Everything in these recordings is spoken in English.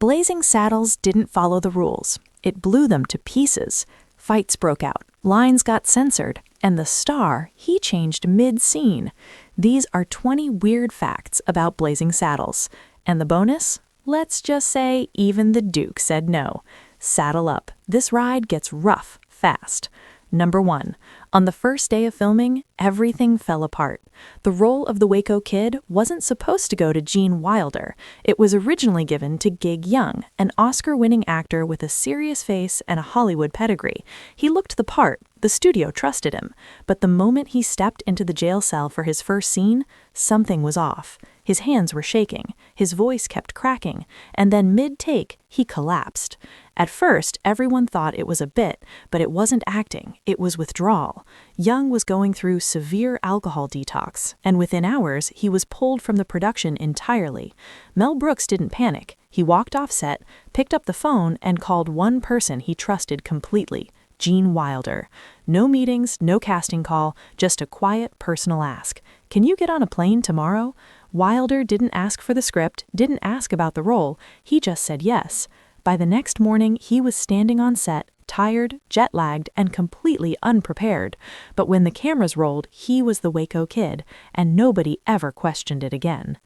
Blazing Saddles didn't follow the rules. It blew them to pieces. Fights broke out, lines got censored, and the star, he changed mid-scene. These are 20 weird facts about Blazing Saddles. And the bonus? Let's just say even the Duke said no. Saddle up. This ride gets rough, fast. Number 1. On the first day of filming, everything fell apart. The role of the Waco Kid wasn't supposed to go to Gene Wilder. It was originally given to Gig Young, an Oscar-winning actor with a serious face and a Hollywood pedigree. He looked the part. The studio trusted him. But the moment he stepped into the jail cell for his first scene, something was off. His hands were shaking, his voice kept cracking, and then mid-take, he collapsed. At first, everyone thought it was a bit, but it wasn't acting, it was withdrawal. Young was going through severe alcohol detox, and within hours, he was pulled from the production entirely. Mel Brooks didn't panic. He walked off set, picked up the phone, and called one person he trusted completely, Gene Wilder. No meetings, no casting call, just a quiet, personal ask. Can you get on a plane tomorrow? Wilder didn't ask for the script, didn't ask about the role, he just said yes. By the next morning, he was standing on set, tired, jet-lagged, and completely unprepared. But when the cameras rolled, he was the Waco Kid, and nobody ever questioned it again.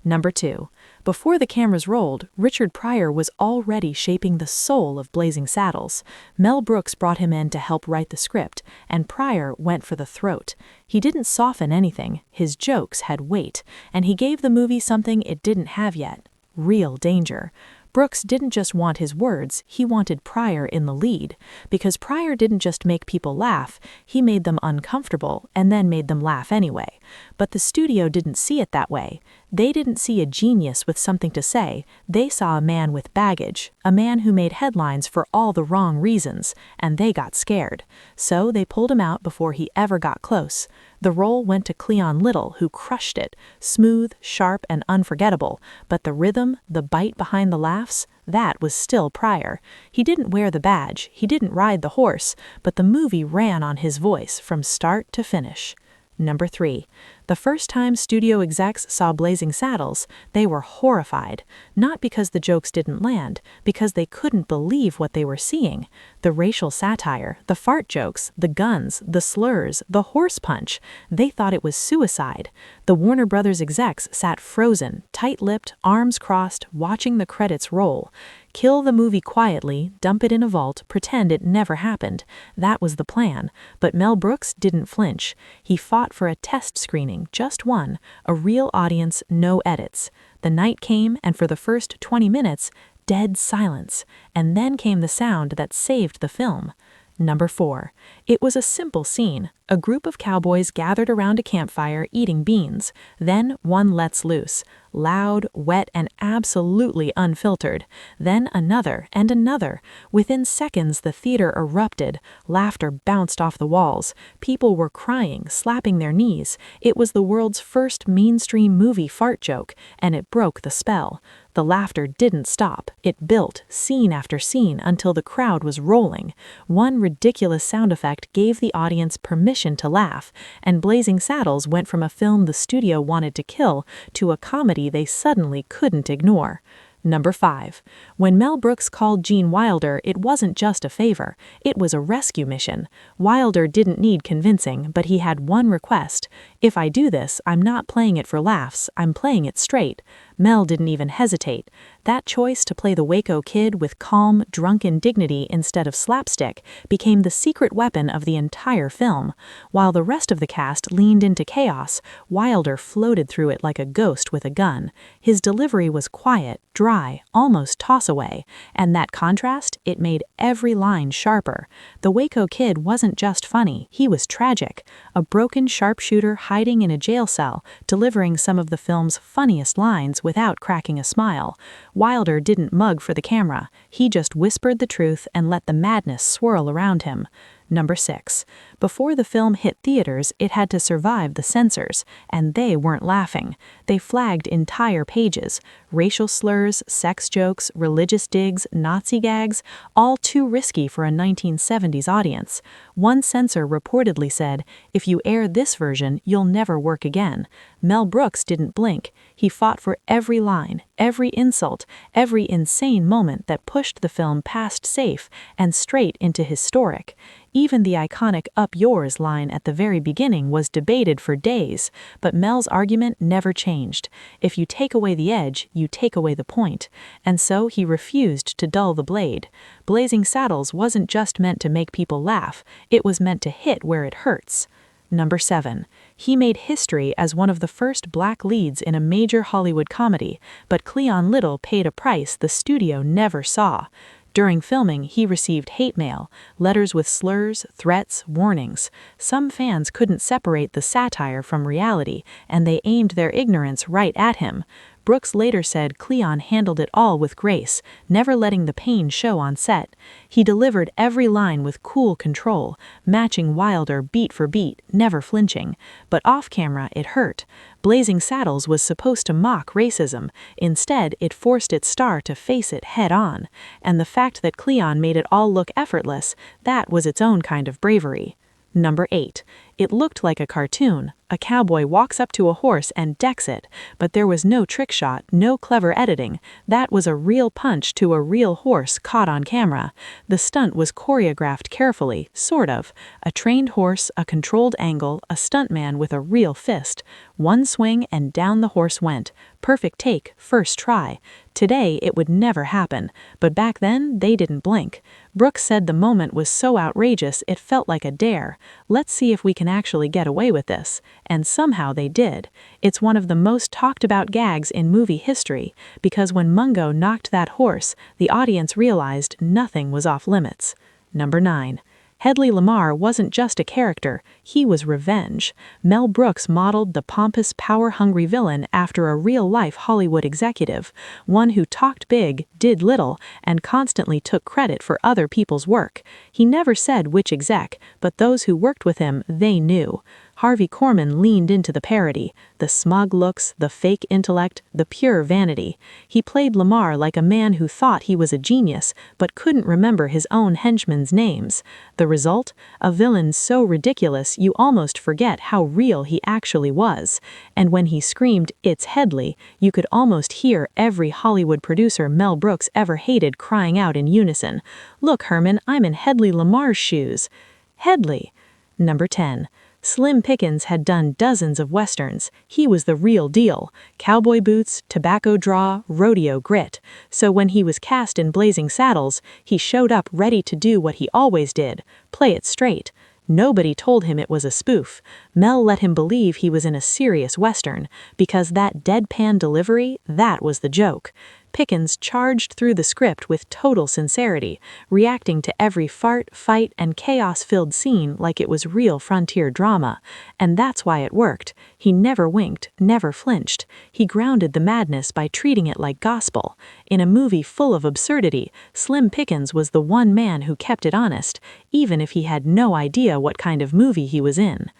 Number 2. Before the cameras rolled, Richard Pryor was already shaping the soul of Blazing Saddles. Mel Brooks brought him in to help write the script, and Pryor went for the throat. He didn't soften anything, his jokes had weight, and he gave the movie something it didn't have yet: real danger. Brooks didn't just want his words, he wanted Pryor in the lead. Because Pryor didn't just make people laugh, he made them uncomfortable and then made them laugh anyway. But the studio didn't see it that way. They didn't see a genius with something to say, they saw a man with baggage, a man who made headlines for all the wrong reasons, and they got scared. So they pulled him out before he ever got close. The role went to Cleavon Little, who crushed it, smooth, sharp, and unforgettable, but the rhythm, the bite behind the laughs, that was still Pryor. He didn't wear the badge, he didn't ride the horse, but the movie ran on his voice from start to finish. Number 3. The first time studio execs saw Blazing Saddles, they were horrified. Not because the jokes didn't land, because they couldn't believe what they were seeing. The racial satire, the fart jokes, the guns, the slurs, the horse punch. They thought it was suicide. The Warner Brothers execs sat frozen, tight-lipped, arms crossed, watching the credits roll. Kill the movie quietly, dump it in a vault, pretend it never happened. That was the plan. But Mel Brooks didn't flinch. He fought for a test screening, just one, a real audience, no edits. The night came, and for the first 20 minutes, dead silence. And then came the sound that saved the film. Number 4. It was a simple scene. A group of cowboys gathered around a campfire eating beans. Then one lets loose. Loud, wet, and absolutely unfiltered. Then another and another. Within seconds, the theater erupted. Laughter bounced off the walls. People were crying, slapping their knees. It was the world's first mainstream movie fart joke, and it broke the spell. The laughter didn't stop. It built, scene after scene, until the crowd was rolling. One ridiculous sound effect gave the audience permission to laugh, and Blazing Saddles went from a film the studio wanted to kill to a comedy they suddenly couldn't ignore. Number 5. When Mel Brooks called Gene Wilder, it wasn't just a favor. It was a rescue mission. Wilder didn't need convincing, but he had one request. If I do this, I'm not playing it for laughs, I'm playing it straight. Mel didn't even hesitate. That choice to play the Waco Kid with calm, drunken dignity instead of slapstick became the secret weapon of the entire film. While the rest of the cast leaned into chaos, Wilder floated through it like a ghost with a gun. His delivery was quiet, dry, almost toss-away, and that contrast, it made every line sharper. The Waco Kid wasn't just funny, he was tragic. A broken sharpshooter hiding in a jail cell, delivering some of the film's funniest lines without cracking a smile. Wilder didn't mug for the camera. He just whispered the truth and let the madness swirl around him. Number 6. Before the film hit theaters, it had to survive the censors, and they weren't laughing. They flagged entire pages. Racial slurs, sex jokes, religious digs, Nazi gags, all too risky for a 1970s audience. One censor reportedly said, "If you air this version, you'll never work again." Mel Brooks didn't blink. He fought for every line, every insult, every insane moment that pushed the film past safe and straight into historic. Even the iconic "Up yours" line at the very beginning was debated for days, but Mel's argument never changed. If you take away the edge, you take away the point. And so he refused to dull the blade. Blazing Saddles wasn't just meant to make people laugh, it was meant to hit where it hurts. Number 7. He made history as one of the first black leads in a major Hollywood comedy, but Cleavon Little paid a price the studio never saw. During filming, he received hate mail, letters with slurs, threats, warnings. Some fans couldn't separate the satire from reality, and they aimed their ignorance right at him. Brooks later said Cleavon handled it all with grace, never letting the pain show on set. He delivered every line with cool control, matching Wilder beat for beat, never flinching. But off-camera, it hurt. Blazing Saddles was supposed to mock racism. Instead, it forced its star to face it head-on. And the fact that Cleavon made it all look effortless, that was its own kind of bravery. Number 8. It looked like a cartoon. A cowboy walks up to a horse and decks it, but there was no trick shot, no clever editing. That was a real punch to a real horse caught on camera. The stunt was choreographed carefully, sort of. A trained horse, a controlled angle, a stuntman with a real fist. One swing and down the horse went. Perfect take, first try. Today, it would never happen, but back then, they didn't blink. Brooks said the moment was so outrageous it felt like a dare. Let's see if we can actually get away with this. And somehow they did. It's one of the most talked about gags in movie history, because when Mungo knocked that horse, the audience realized nothing was off limits. Number 9. Hedley Lamarr wasn't just a character, he was revenge. Mel Brooks modeled the pompous, power-hungry villain after a real-life Hollywood executive, one who talked big, did little, and constantly took credit for other people's work. He never said which exec, but those who worked with him, they knew. Harvey Korman leaned into the parody, the smug looks, the fake intellect, the pure vanity. He played Lamarr like a man who thought he was a genius, but couldn't remember his own henchmen's names. The result? A villain so ridiculous you almost forget how real he actually was. And when he screamed, "It's Hedley," you could almost hear every Hollywood producer Mel Brooks ever hated crying out in unison, "Look, Herman, I'm in Hedley Lamarr's shoes." Hedley. Number 10. Slim Pickens had done dozens of westerns. He was the real deal. Cowboy boots, tobacco draw, rodeo grit. So when he was cast in Blazing Saddles, he showed up ready to do what he always did, play it straight. Nobody told him it was a spoof. Mel let him believe he was in a serious western, because that deadpan delivery, that was the joke. Pickens charged through the script with total sincerity, reacting to every fart, fight, and chaos-filled scene like it was real frontier drama. And that's why it worked. He never winked, never flinched. He grounded the madness by treating it like gospel. In a movie full of absurdity, Slim Pickens was the one man who kept it honest, even if he had no idea what kind of movie he was in.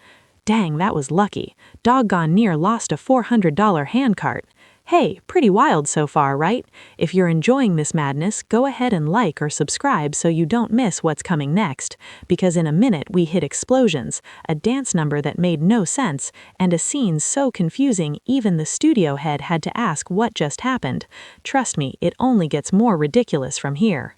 Dang, that was lucky. Doggone near lost a $400 handcart. Hey, pretty wild so far, right? If you're enjoying this madness, go ahead and like or subscribe so you don't miss what's coming next, because in a minute we hit explosions, a dance number that made no sense, and a scene so confusing even the studio head had to ask what just happened. Trust me, it only gets more ridiculous from here.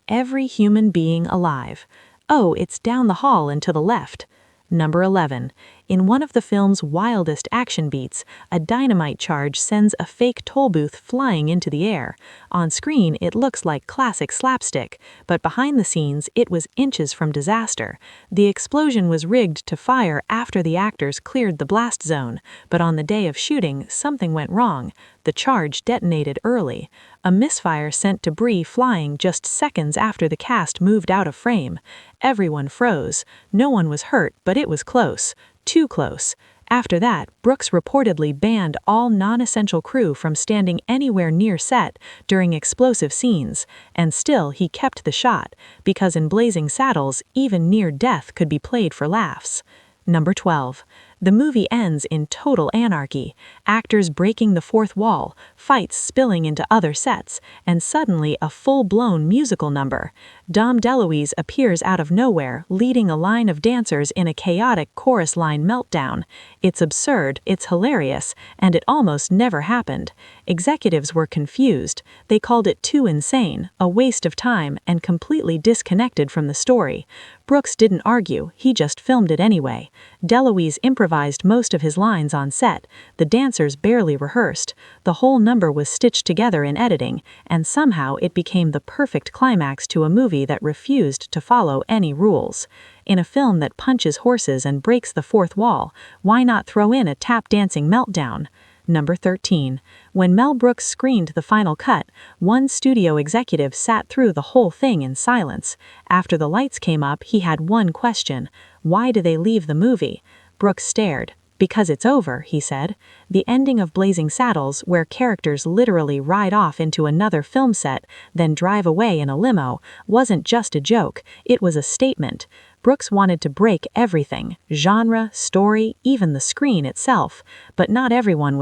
Every human being alive. Oh, it's down the hall and to the left. Number 11. In one of the film's wildest action beats, a dynamite charge sends a fake toll booth flying into the air. On screen, it looks like classic slapstick, but behind the scenes, it was inches from disaster. The explosion was rigged to fire after the actors cleared the blast zone, but on the day of shooting, something went wrong. The charge detonated early. A misfire sent debris flying just seconds after the cast moved out of frame. Everyone froze. No one was hurt, but it was close. Too close. After that, Brooks reportedly banned all non-essential crew from standing anywhere near set during explosive scenes, and still he kept the shot, because in Blazing Saddles, even near death could be played for laughs. Number 12. The movie ends in total anarchy, actors breaking the fourth wall, fights spilling into other sets, and suddenly a full-blown musical number. Dom DeLuise appears out of nowhere, leading a line of dancers in a chaotic chorus line meltdown. It's absurd, it's hilarious, and it almost never happened. Executives were confused. They called it too insane, a waste of time, and completely disconnected from the story. Brooks didn't argue, he just filmed it anyway. DeLuise improvised most of his lines on set, the dancers barely rehearsed, the whole number was stitched together in editing, and somehow it became the perfect climax to a movie that refused to follow any rules. In a film that punches horses and breaks the fourth wall, why not throw in a tap-dancing meltdown? Number 13. When Mel Brooks screened the final cut, one studio executive sat through the whole thing in silence. After the lights came up, he had one question: why do they leave the movie? Brooks stared. Because it's over, he said. The ending of Blazing Saddles, where characters literally ride off into another film set, then drive away in a limo, wasn't just a joke, it was a statement. Brooks wanted to break everything: genre, story, even the screen itself. But not everyone was